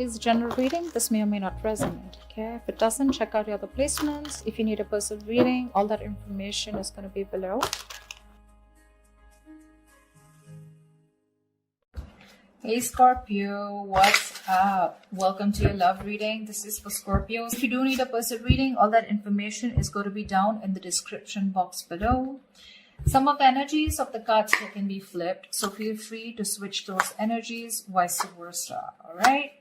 is general reading. This may or may not resonate. Okay, if it doesn't, check out your other placements. If you need a personal reading, all that information is going to be below. Hey Scorpio, what's up? Welcome to your love reading. This is for Scorpio. If you do need a personal reading, all that information is going to be down in the description box below. Some of the energies of the cards here can be flipped, so feel free to switch those energies, vice versa. All right.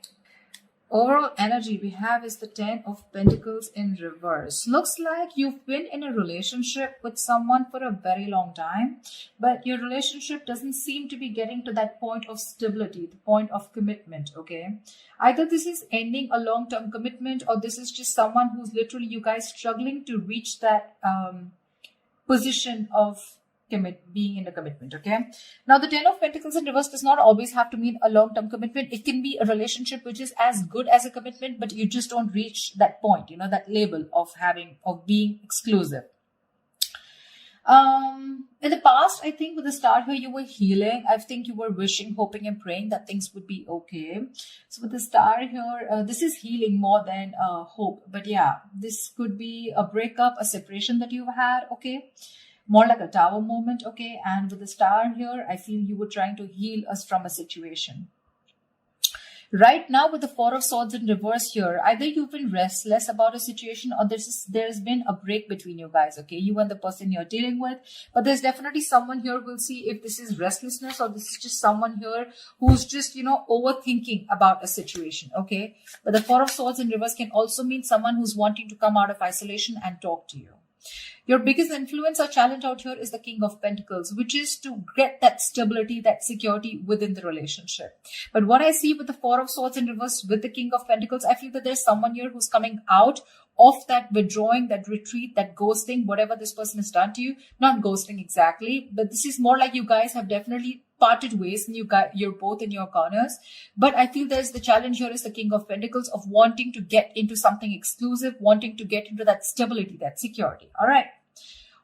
Overall energy we have is the 10 of Pentacles in reverse. Looks like you've been in a relationship with someone for a very long time, but your relationship doesn't seem to be getting to that point of stability, the point of commitment, okay? Either this is ending a long-term commitment, or this is just someone who's literally, you guys struggling to reach that position of being in a commitment. Okay, now the 10 of Pentacles in reverse does not always have to mean a long-term commitment. It can be a relationship which is as good as a commitment, but you just don't reach that point, you know, that label of being exclusive. In the past, I think with the star here, you were healing. I think you were wishing, hoping and praying that things would be okay. So with the star here, this is healing more than hope. But yeah, this could be a breakup, a separation that you've had. Okay, more like a tower moment. Okay, and with the star here, I feel you were trying to heal us from a situation. Right now, with the Four of Swords in reverse here, either you've been restless about a situation, or there's been a break between you guys, okay? You and the person you're dealing with. But there's definitely someone here, we'll see if this is restlessness or this is just someone here who's just, you know, overthinking about a situation, okay? But the Four of Swords in reverse can also mean someone who's wanting to come out of isolation and talk to you. Your biggest influence or challenge out here is the King of Pentacles, which is to get that stability, that security within the relationship. But what I see with the Four of Swords in reverse with the King of Pentacles, I feel that there's someone here who's coming out of that withdrawing, that retreat, that ghosting, whatever this person has done to you. Not ghosting exactly, but this is more like you guys have definitely parted ways and you're both in your corners. But I feel there's the challenge here is the King of Pentacles of wanting to get into something exclusive, wanting to get into that stability, that security. All right.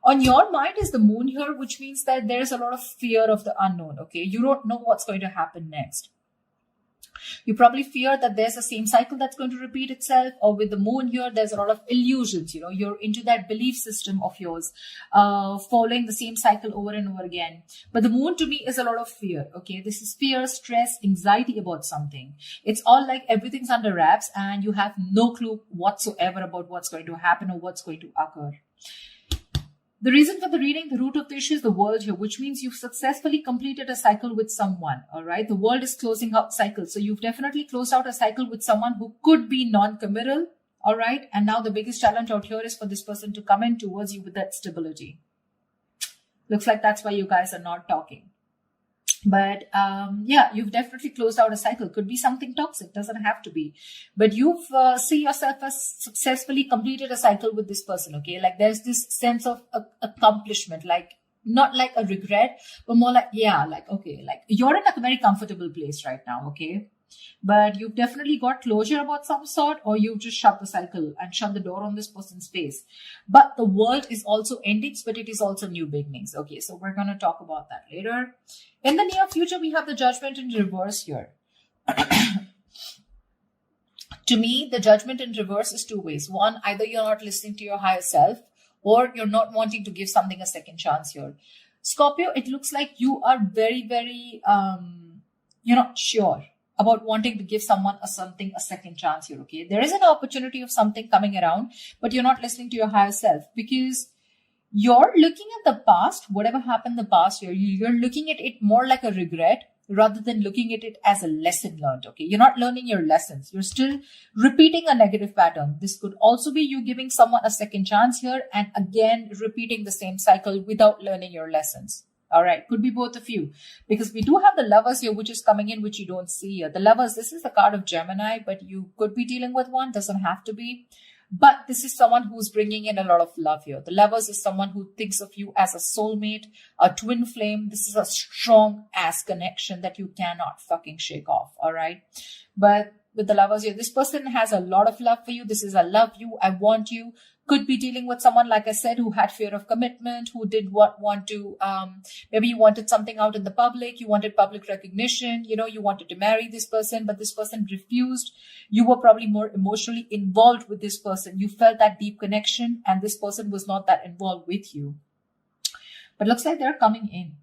On your mind is the Moon here, which means that there's a lot of fear of the unknown. Okay, you don't know what's going to happen next. You probably fear that there's the same cycle that's going to repeat itself, or with the Moon here, there's a lot of illusions. You know, you're into that belief system of yours, following the same cycle over and over again. But the Moon to me is a lot of fear. Okay, this is fear, stress, anxiety about something. It's all like everything's under wraps and you have no clue whatsoever about what's going to happen or what's going to occur. The reason for the reading, the root of the issue is the world here, which means you've successfully completed a cycle with someone, all right? The world is closing out cycles. So you've definitely closed out a cycle with someone who could be non-committal, all right? And now the biggest challenge out here is for this person to come in towards you with that stability. Looks like that's why you guys are not talking. But yeah, you've definitely closed out a cycle. Could be something toxic, doesn't have to be. But you've see yourself as successfully completed a cycle with this person, okay? Like there's this sense of accomplishment, like not like a regret, but more like, yeah, like, okay, like you're in a very comfortable place right now, okay? But you've definitely got closure about some sort, or you've just shut the cycle and shut the door on this person's face. But the world is also endings, but it is also new beginnings. Okay, so we're going to talk about that later. In the near future, we have the Judgment in reverse here. To me, the Judgment in reverse is two ways. One, either you're not listening to your higher self, or you're not wanting to give something a second chance here. Scorpio, it looks like you are very, very, you're not sure about wanting to give someone a second chance here, okay? There is an opportunity of something coming around, but you're not listening to your higher self because you're looking at the past, whatever happened in the past year, you're looking at it more like a regret rather than looking at it as a lesson learned, okay? You're not learning your lessons. You're still repeating a negative pattern. This could also be you giving someone a second chance here and again repeating the same cycle without learning your lessons. All right, could be both of you, because we do have the Lovers here, which is coming in, which you don't see here. The Lovers, this is the card of Gemini, but you could be dealing with one, doesn't have to be. But this is someone who's bringing in a lot of love here. The Lovers is someone who thinks of you as a soulmate, a twin flame. This is a strong ass connection that you cannot fucking shake off, all right? But with the Lovers here. This person has a lot of love for you. This is a love you, I want you. Could be dealing with someone, like I said, who had fear of commitment, who did want to, maybe you wanted something out in the public, you wanted public recognition, you wanted to marry this person, but this person refused. You were probably more emotionally involved with this person. You felt that deep connection, and this person was not that involved with you. But looks like they're coming in.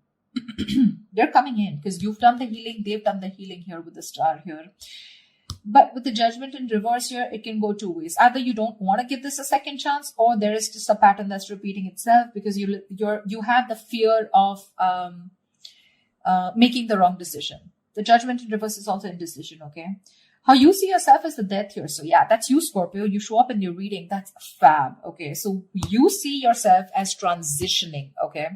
They're coming in because you've done the healing, they've done the healing here with the Star here. But with the Judgment in reverse here, it can go two ways. Either you don't want to give this a second chance, or there is just a pattern that's repeating itself because you have the fear of making the wrong decision. The Judgment in reverse is also indecision, okay? How you see yourself as the Death here. So yeah, that's you, Scorpio. You show up in your reading. That's fab, okay? So you see yourself as transitioning, okay?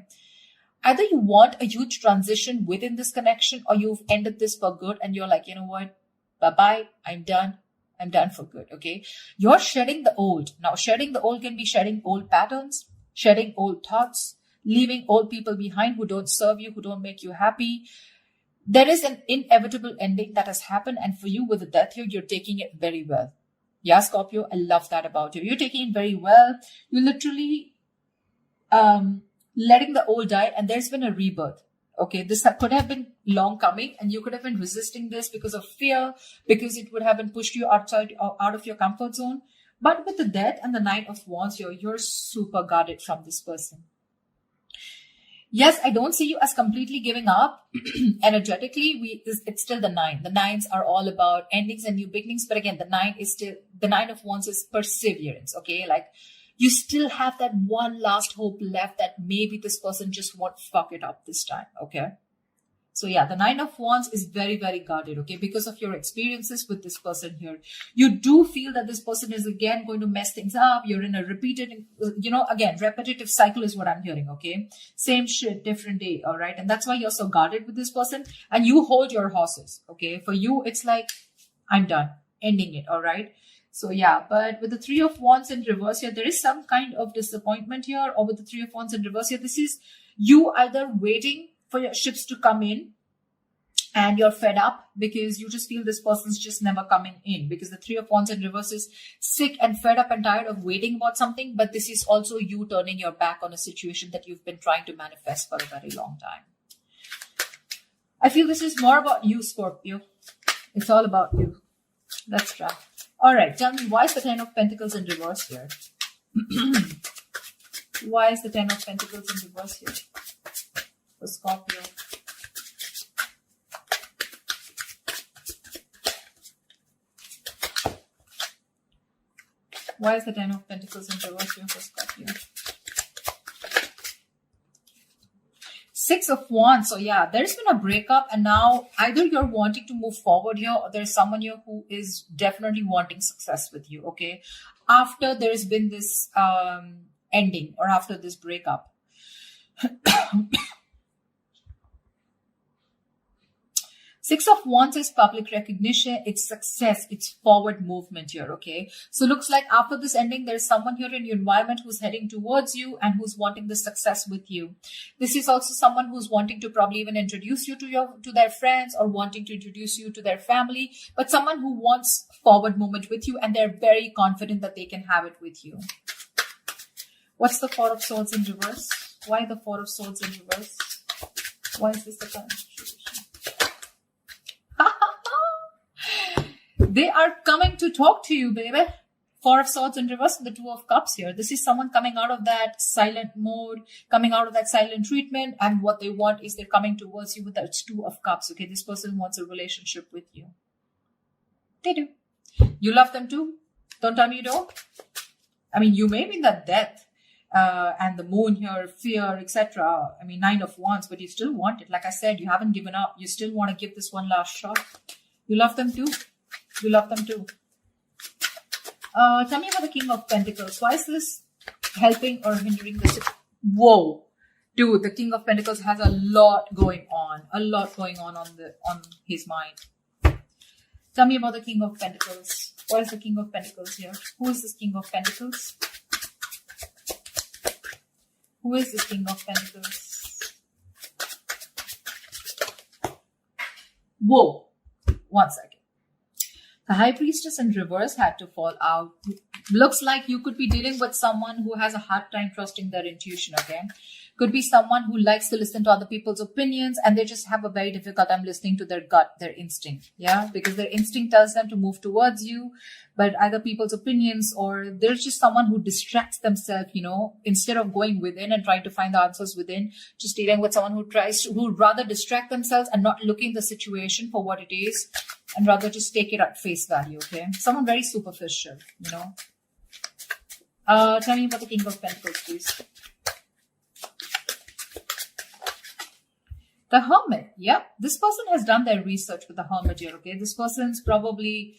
Either you want a huge transition within this connection, or you've ended this for good and you're like, you know what? Bye-bye. I'm done. I'm done for good. Okay. You're shedding the old. Now, shedding the old can be shedding old patterns, shedding old thoughts, leaving old people behind who don't serve you, who don't make you happy. There is an inevitable ending that has happened. And for you with the Death here, you're taking it very well. Yeah, Scorpio, I love that about you. You're taking it very well. You're literally letting the old die, and there's been a rebirth. Okay, this could have been long coming, and you could have been resisting this because of fear, because it would have been pushed you outside or out of your comfort zone. But with the Death and the Knight of Wands, you're super guarded from this person. Yes, I don't see you as completely giving up. Energetically, it's still the 9. The 9s are all about endings and new beginnings. But again, the 9 of Wands is perseverance. Okay, like you still have that one last hope left that maybe this person just won't fuck it up this time. Okay. So yeah, the 9 of Wands is very, very guarded, okay, because of your experiences with this person here. You do feel that this person is again going to mess things up. You're in a repeated, again, repetitive cycle is what I'm hearing, okay? Same shit, different day, all right? And that's why you're so guarded with this person, and you hold your horses, okay? For you, it's like, I'm done, ending it, all right? So yeah, but with the 3 of Wands in reverse here, there is some kind of disappointment here, or with the 3 of Wands in reverse here, this is you either waiting for your ships to come in and you're fed up because you just feel this person's just never coming in, because the 3 of Wands in reverse is sick and fed up and tired of waiting about something. But this is also you turning your back on a situation that you've been trying to manifest for a very long time. I feel this is more about you, Scorpio. It's all about you. Let's try. All right, tell me, why is the 10 of Pentacles in reverse here? Why is the 10 of Pentacles in reverse here for Scorpio? Why is the 10 of Pentacles in reverse here for Scorpio? 6 of Wands. So yeah, there's been a breakup, and now either you're wanting to move forward here, or there's someone here who is definitely wanting success with you, okay? After there's been this ending, or after this breakup. 6 of Wands is public recognition, it's success, it's forward movement here, okay? So looks like after this ending, there's someone here in your environment who's heading towards you and who's wanting the success with you. This is also someone who's wanting to probably even introduce you to their friends, or wanting to introduce you to their family, but someone who wants forward movement with you, and they're very confident that they can have it with you. What's the 4 of Swords in reverse? Why the 4 of Swords in reverse? Why is this the current situation? They are coming to talk to you, baby. 4 of Swords in reverse and the 2 of Cups here. This is someone coming out of that silent mode, coming out of that silent treatment, and what they want is they're coming towards you with that 2 of Cups, okay? This person wants a relationship with you. They do. You love them too. Don't tell me you don't. I mean, you may be in that Death and the Moon here, fear, etc. I mean, 9 of Wands, but you still want it. Like I said, you haven't given up. You still want to give this one last shot. You love them too. You love them too. Tell me about the King of Pentacles. Why is this helping or hindering this? Whoa. Dude, the King of Pentacles has a lot going on. A lot going on his mind. Tell me about the King of Pentacles. Why is the King of Pentacles here? Who is this King of Pentacles? Who is this King of Pentacles? Whoa. 1 second. The High Priestess in reverse had to fall out. Looks like you could be dealing with someone who has a hard time trusting their intuition, okay? Could be someone who likes to listen to other people's opinions and they just have a very difficult time listening to their gut, their instinct, yeah? Because their instinct tells them to move towards you, but either people's opinions or there's just someone who distracts themselves, instead of going within and trying to find the answers within, just dealing with someone who'd rather distract themselves and not looking the situation for what it is and rather just take it at face value, okay? Someone very superficial. Tell me about the King of Pentacles, please. The Hermit, yeah. This person has done their research with the Hermit here, okay? This person's probably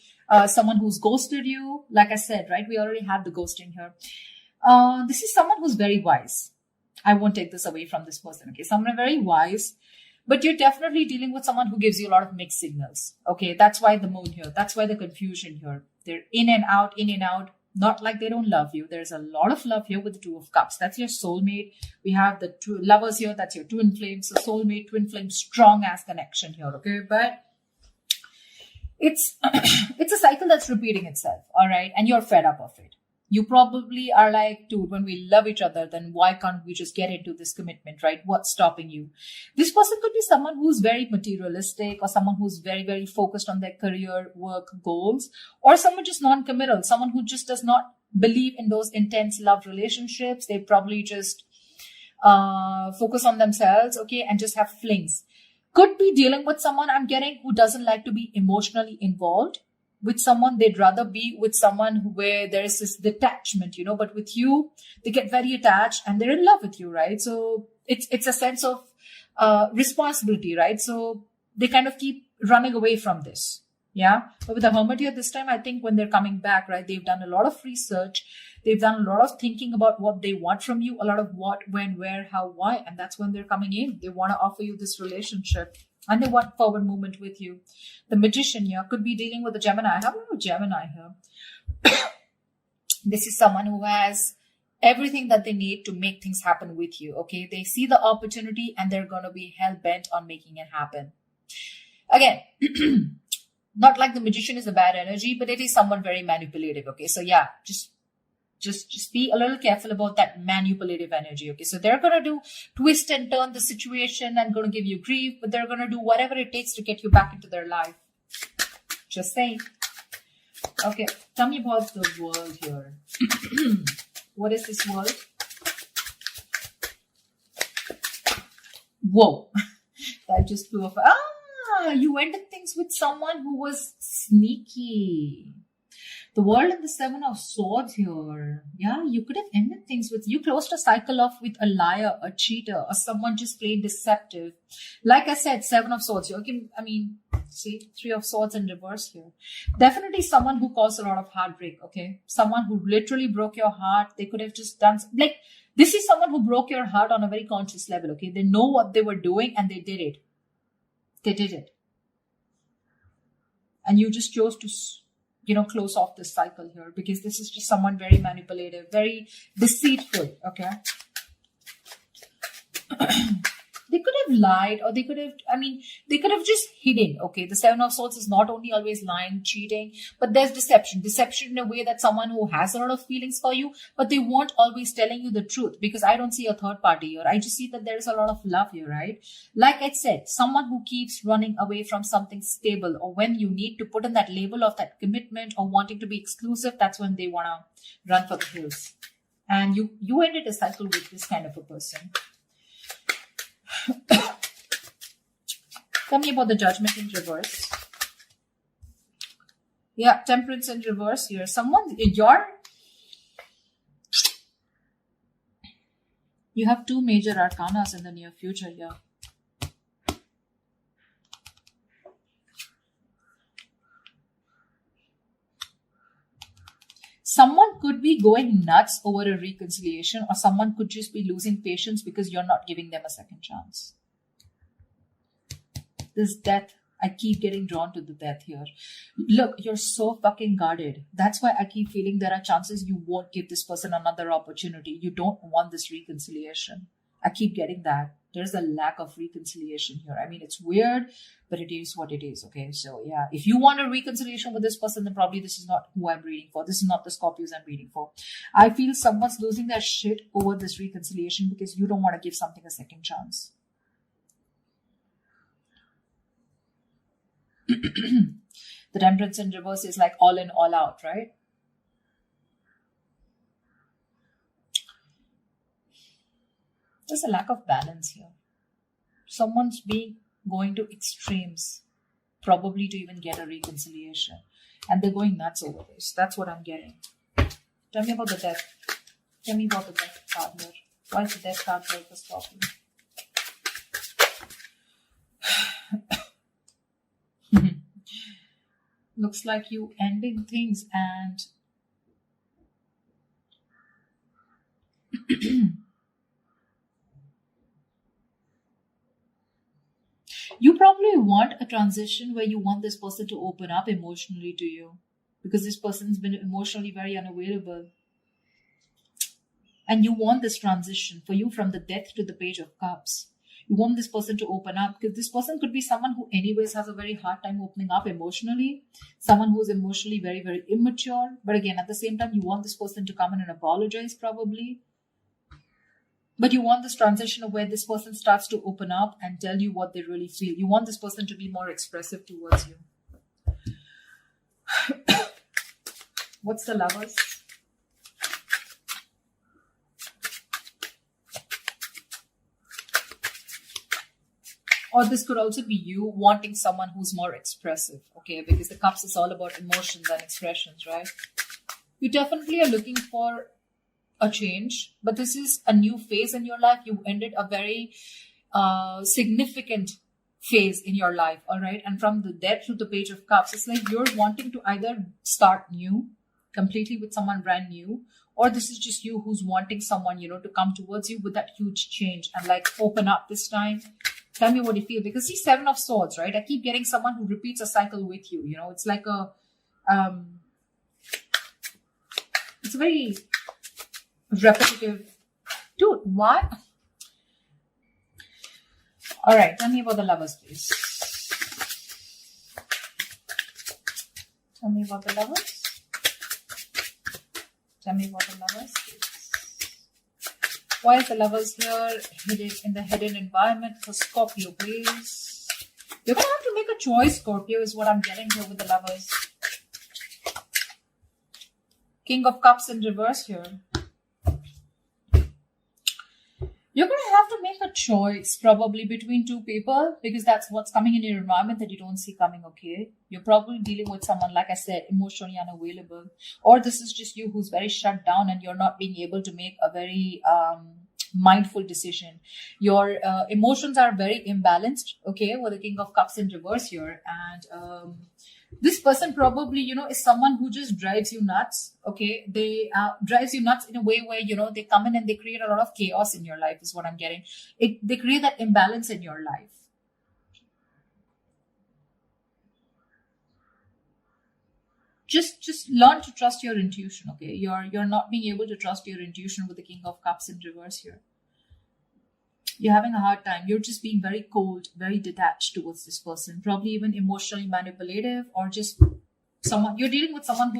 someone who's ghosted you. Like I said, right? We already had the ghosting here. This is someone who's very wise. I won't take this away from this person, okay? Someone very wise. But you're definitely dealing with someone who gives you a lot of mixed signals, okay? That's why the moon here. That's why the confusion here. They're in and out, in and out. Not like they don't love you. There's a lot of love here with the Two of Cups. That's your soulmate. We have the two lovers here. That's your twin flames. So soulmate, twin flame, strong ass connection here. Okay, but it's it's a cycle that's repeating itself. All right, and you're fed up of it. You probably are like, dude, when we love each other, then why can't we just get into this commitment, right? What's stopping you? This person could be someone who's very materialistic or someone who's very, very focused on their career, work, goals, or someone just non-committal, someone who just does not believe in those intense love relationships. They probably just focus on themselves, okay, and just have flings. Could be dealing with someone I'm getting who doesn't like to be emotionally involved with someone. They'd rather be with someone where there is this detachment, but with you, they get very attached and they're in love with you, right? So it's a sense of responsibility, right? So they kind of keep running away from this. Yeah. But with the Hermit here this time, I think when they're coming back, right, they've done a lot of research. They've done a lot of thinking about what they want from you, a lot of what, when, where, how, why. And that's when they're coming in. They want to offer you this relationship. And they want forward movement with you. The Magician here could be dealing with a Gemini. I have a lot of Gemini here. This is someone who has everything that they need to make things happen with you. Okay, they see the opportunity and they're going to be hell-bent on making it happen. Again, not like the Magician is a bad energy, but it is someone very manipulative. Okay, so yeah, just be a little careful about that manipulative energy. Okay, so they're going to twist and turn the situation and going to give you grief, but they're going to do whatever it takes to get you back into their life. Just saying. Okay, tell me about the world here. What is this world? Whoa, that just blew off. You ended things with someone who was sneaky. The World and the Seven of Swords here. Yeah, you could have ended things with, you closed a cycle off with a liar, a cheater, or someone just plain deceptive. Like I said, Seven of Swords. Okay, see, Three of Swords in reverse here. Definitely someone who caused a lot of heartbreak, okay? Someone who literally broke your heart. They could have just done, this is someone who broke your heart on a very conscious level, okay? They know what they were doing and they did it. They did it. And you just chose to close off this cycle here because this is just someone very manipulative, very deceitful, okay? They could have lied or they could have just hidden, okay? The Seven of Swords is not only always lying, cheating, but there's deception. Deception in a way that someone who has a lot of feelings for you, but they won't always telling you the truth because I don't see a third party here. I just see that there is a lot of love here, right? Like I said, someone who keeps running away from something stable, or when you need to put in that label of that commitment or wanting to be exclusive, that's when they want to run for the hills. And you ended a cycle with this kind of a person. Tell me about the Judgment in reverse. Yeah, Temperance in reverse here. You have two major arcanas in the near future here. Someone could be going nuts over a reconciliation, or someone could just be losing patience because you're not giving them a second chance. This death, I keep getting drawn to the death here. Look, you're so fucking guarded. That's why I keep feeling there are chances you won't give this person another opportunity. You don't want this reconciliation. I keep getting that. There's a lack of reconciliation here. I mean, it's weird, but it is what it is. Okay, so yeah, if you want a reconciliation with this person, then probably this is not who I'm reading for. This is not the Scorpios I'm reading for. I feel someone's losing their shit over this reconciliation because you don't want to give something a second chance. The Temperance in reverse is like all in, all out, right? There's a lack of balance here. Someone's going to extremes, probably to even get a reconciliation. And they're going nuts over this. That's what I'm getting. Tell me about the death. Tell me about the death card here. Why is the death card here for Scorpio? Looks like you ending things and you probably want a transition where you want this person to open up emotionally to you because this person's been emotionally very unavailable. And you want this transition for you from the Death to the Page of Cups. You want this person to open up because this person could be someone who anyways has a very hard time opening up emotionally. Someone who's emotionally very, very immature. But again, at the same time, you want this person to come in and apologize probably. But you want this transition of where this person starts to open up and tell you what they really feel. You want this person to be more expressive towards you. What's the Lovers? Or this could also be you wanting someone who's more expressive, okay? Because the Cups is all about emotions and expressions, right? You definitely are looking for a change, but this is a new phase in your life. You ended a very significant phase in your life, all right? And from the Death to the Page of Cups, it's like you're wanting to either start new, completely with someone brand new, or this is just you who's wanting someone, to come towards you with that huge change and like open up this time. Tell me what you feel. Because see, Seven of Swords, right? I keep getting someone who repeats a cycle with you. It's like it's a very repetitive. Dude, what? All right. Tell me about the Lovers, please. Tell me about the Lovers. Tell me about the Lovers, please. Why is the Lovers here hidden in the hidden environment for Scorpio, please? You're going to have to make a choice, Scorpio, is what I'm getting here with the Lovers. King of Cups in reverse here. You're going to have to make a choice probably between two people because that's what's coming in your environment that you don't see coming, okay? You're probably dealing with someone, like I said, emotionally unavailable. Or this is just you who's very shut down and you're not being able to make a very mindful decision. Your emotions are very imbalanced, okay, with the King of Cups in reverse here. And this person probably, is someone who just drives you nuts, okay? They drives you nuts in a way where, they come in and they create a lot of chaos in your life is what I'm getting. They create that imbalance in your life. Just learn to trust your intuition, okay? You're not being able to trust your intuition with the King of Cups in reverse here. You're having a hard time. You're just being very cold, very detached towards this person. Probably even emotionally manipulative or just someone. You're dealing with someone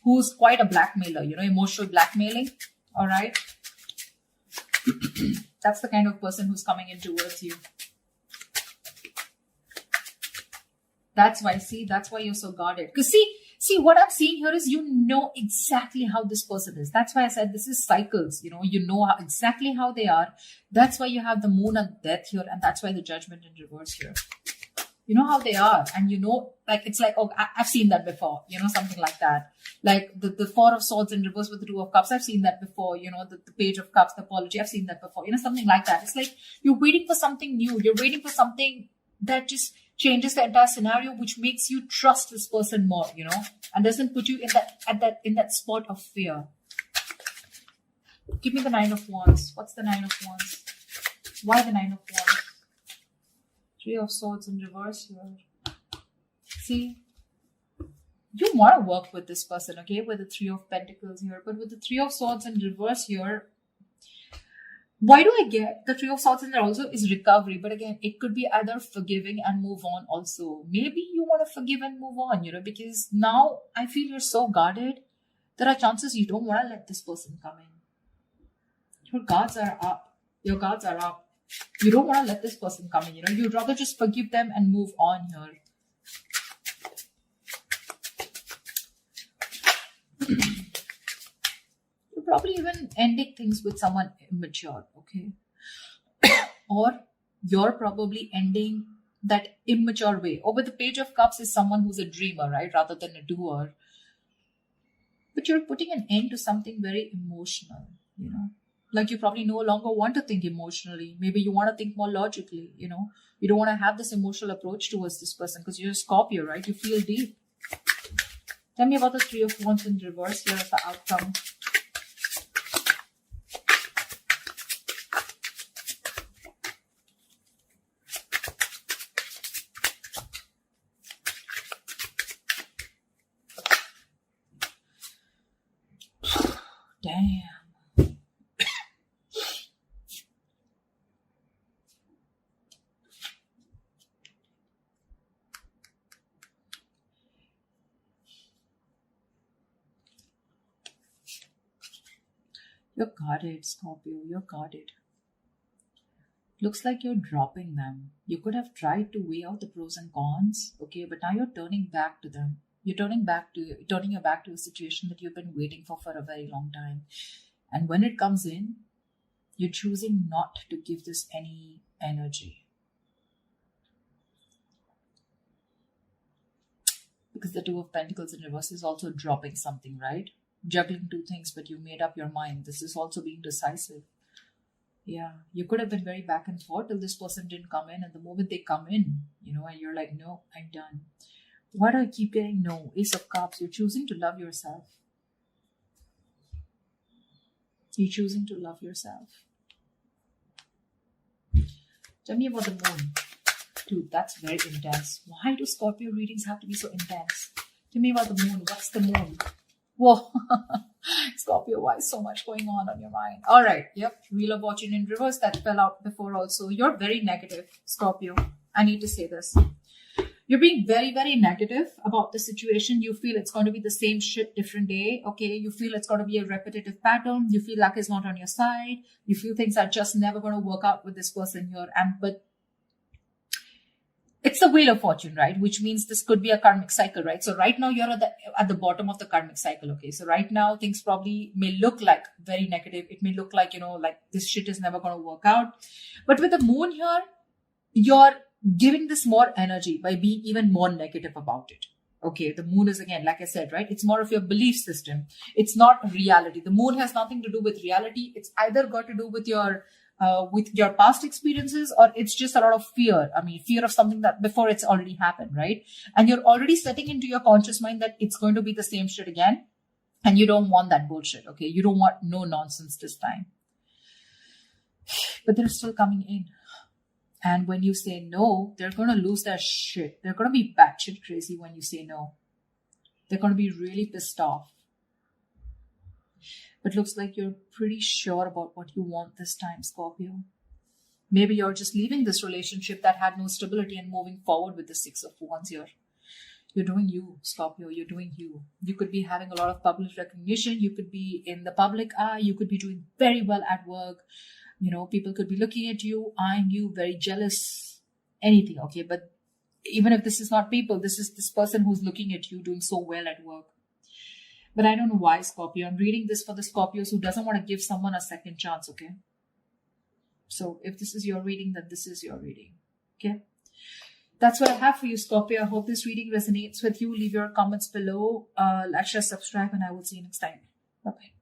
who's quite a blackmailer, emotional blackmailing. All right. That's the kind of person who's coming in towards you. That's why you're so guarded. Because see, what I'm seeing here is you know exactly how this person is. That's why I said this is cycles. You know exactly how they are. That's why you have the Moon and Death here. And that's why the Judgment in reverse here. You know how they are. And it's like, oh, I've seen that before. Something like that. Like the Four of Swords in reverse with the Two of Cups. I've seen that before. The Page of Cups, the apology. I've seen that before. Something like that. It's like you're waiting for something new. You're waiting for something that just changes the entire scenario, which makes you trust this person more, and doesn't put you in that spot of fear. Give me the Nine of Wands. What's the Nine of Wands? Why the Nine of Wands? Three of Swords in reverse here. See, you want to work with this person, okay, with the Three of Pentacles here, but with the Three of Swords in reverse here, Why do I get the Three of Swords in there also is recovery? But again, it could be either forgiving and move on also. Maybe you want to forgive and move on, because now I feel you're so guarded. There are chances you don't want to let this person come in. Your guards are up. Your guards are up. You don't want to let this person come in, You'd rather just forgive them and move on here. You're probably even ending things with someone immature, okay? Or you're probably ending that immature way. Or with the Page of Cups is someone who's a dreamer, right? Rather than a doer. But you're putting an end to something very emotional, Like you probably no longer want to think emotionally. Maybe you want to think more logically, You don't want to have this emotional approach towards this person because you're a Scorpio, right? You feel deep. Tell me about the Three of Wands in reverse. Here's the outcome. Damn. You're guarded, Scorpio. You're guarded. Looks like you're dropping them. You could have tried to weigh out the pros and cons, okay, but now you're turning back to them. You're turning your back to a situation that you've been waiting for a very long time. And when it comes in, you're choosing not to give this any energy. Because the Two of Pentacles in reverse is also dropping something, right? Juggling two things, but you made up your mind. This is also being decisive. Yeah, you could have been very back and forth till this person didn't come in. And the moment they come in, and you're like, no, I'm done. Why do I keep getting no? Ace of Cups. You're choosing to love yourself. You're choosing to love yourself. Tell me about the moon. Dude, that's very intense. Why do Scorpio readings have to be so intense? Tell me about the moon. What's the moon? Whoa. Scorpio, why is so much going on your mind? All right. Yep. Wheel of Fortune in reverse. That fell out before also. You're very negative, Scorpio. I need to say this. You're being very, very negative about the situation. You feel it's going to be the same shit, different day. Okay. You feel it's going to be a repetitive pattern. You feel luck is not on your side. You feel things are just never going to work out with this person here. But it's the Wheel of Fortune, right? Which means this could be a karmic cycle, right? So right now you're at the bottom of the karmic cycle. Okay. So right now things probably may look like very negative. It may look like, like this shit is never going to work out. But with the moon here, you're giving this more energy by being even more negative about it. Okay. The moon is, again, like I said, right? It's more of your belief system. It's not reality. The moon has nothing to do with reality. It's either got to do with your past experiences, or it's just a lot of fear. I mean, fear of something that before it's already happened, right? And you're already setting into your conscious mind that it's going to be the same shit again. And you don't want that bullshit, okay? You don't want no nonsense this time. But they're still coming in. And when you say no, they're going to lose their shit. They're going to be batshit crazy when you say no. They're going to be really pissed off. But looks like you're pretty sure about what you want this time, Scorpio. Maybe you're just leaving this relationship that had no stability and moving forward with the Six of Wands here. You're doing you, Scorpio. You're doing you. You could be having a lot of public recognition. You could be in the public eye. You could be doing very well at work. People could be looking at you, eyeing you, very jealous, anything, okay? But even if this is not people, this is this person who's looking at you doing so well at work. But I don't know why, Scorpio. I'm reading this for the Scorpios who doesn't want to give someone a second chance, okay? So if this is your reading, then this is your reading, okay? That's what I have for you, Scorpio. I hope this reading resonates with you. Leave your comments below. Like, share, subscribe, and I will see you next time. Bye-bye.